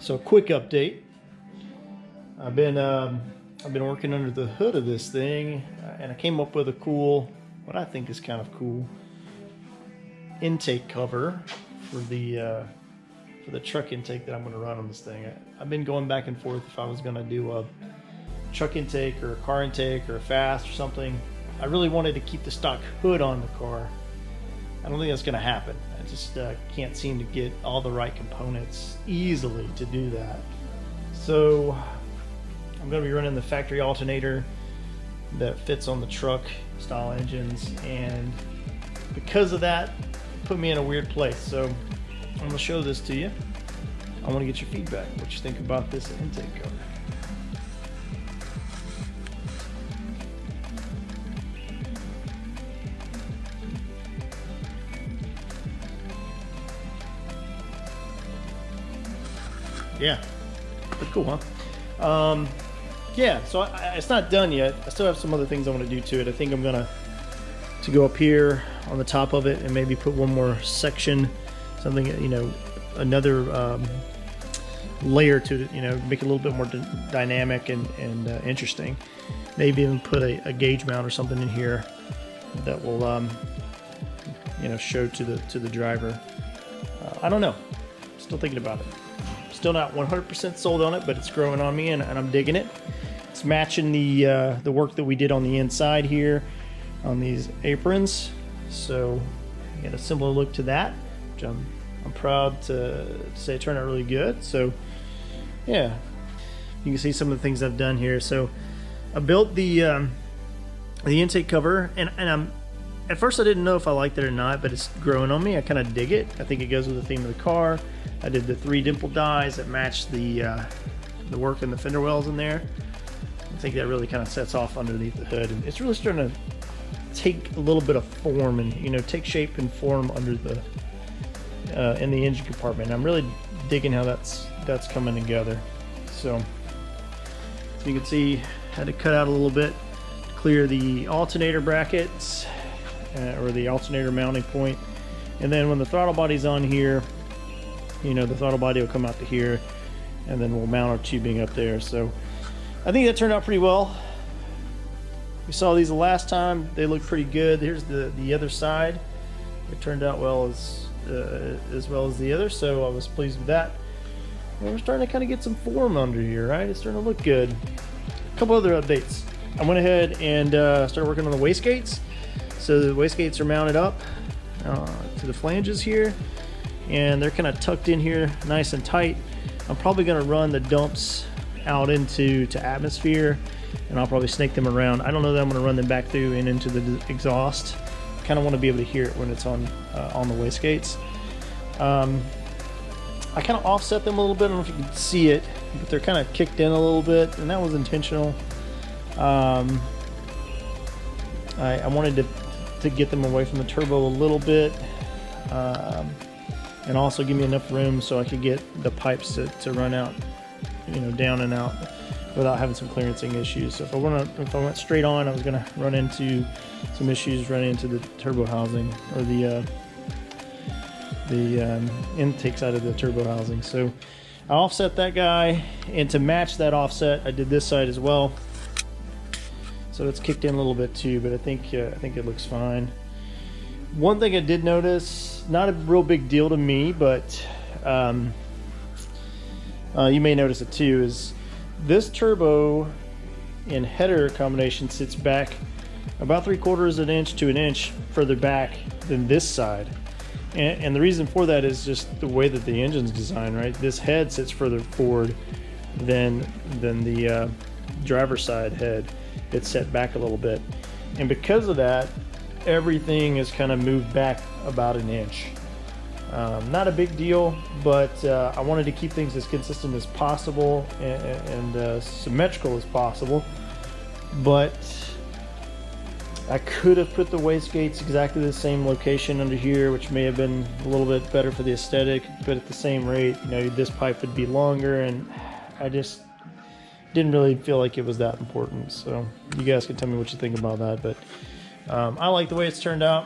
So quick update. I've been working under the hood of this thing, and I came up with a cool, what I think is kind of cool, intake cover for the truck intake that I'm going to run on this thing. I've been going back and forth if I was going to do a truck intake or a car intake or a fast or something. I really wanted to keep the stock hood on the car. I don't think that's going to happen. I just can't seem to get all the right components easily to do that. So I'm going to be running the factory alternator that fits on the truck style engines, and because of that, it put me in a weird place. So I'm going to show this to you. I want to get your feedback, what you think about this intake cover. Yeah, pretty cool, huh? Yeah, so it's not done yet. I still have some other things I want to do to it. I think I'm gonna go up here on the top of it and maybe put one more section, something, you know, another layer to it, you know, make it a little bit more dynamic and interesting. Maybe even put a gauge mount or something in here that will, you know, show to the driver. I don't know. Still thinking about it. Still not 100% sold on it, but it's growing on me, and I'm digging it. It's matching the work that we did on the inside here on these aprons. So I got a similar look to that, which I'm proud to say it turned out really good. So yeah, you can see some of the things I've done here. So I built the intake cover, and I'm at first I didn't know if I liked it or not, but it's growing on me. I kind of dig it. I think it goes with the theme of the car. I did the 3 dimple dies that match the work in the fender wells in there. I think that really kind of sets off underneath the hood, and it's really starting to take a little bit of form and, you know, take shape and form under the in the engine compartment. I'm really digging how that's coming together. So you can see I had to cut out a little bit to clear the alternator brackets or the alternator mounting point, and then when the throttle body's on here, you know, the throttle body will come out to here, and then we'll mount our tubing up there. So I think that turned out pretty well. We saw these the last time. They look pretty good. Here's the other side. It turned out well as the other, so I was pleased with that. And we're starting to kind of get some form under here, right? It's starting to look good. A couple other updates. I went ahead and started working on the wastegates. So the wastegates are mounted up to the flanges here, and they're kind of tucked in here nice and tight. I'm probably going to run the dumps out into atmosphere, and I'll probably snake them around. I don't know that I'm going to run them back through and into the exhaust. I kind of want to be able to hear it when it's on the wastegates. I kind of offset them a little bit. I don't know if you can see it, but they're kind of kicked in a little bit, and that was intentional. I wanted to get them away from the turbo a little bit, and also give me enough room so I could get the pipes to run out, you know, down and out without having some clearancing issues. So if I went straight on, I was going to run into some issues running into the turbo housing or the intake side of the turbo housing. So I offset that guy, and to match that offset, I did this side as well. So it's kicked in a little bit too, but I think it looks fine. One thing I did notice, not a real big deal to me, but you may notice it too, is this turbo and header combination sits back about 3/4 inch to an inch further back than this side. And the reason for that is just the way that the engine's designed, right? This head sits further forward than the driver's side head. It's set back a little bit, and because of that, everything is kind of moved back about an inch. Not a big deal, but I wanted to keep things as consistent as possible and symmetrical as possible. But I could have put the wastegates exactly the same location under here, which may have been a little bit better for the aesthetic, but at the same rate, you know, this pipe would be longer, and I just didn't really feel like it was that important. So you guys can tell me what you think about that, but I like the way it's turned out.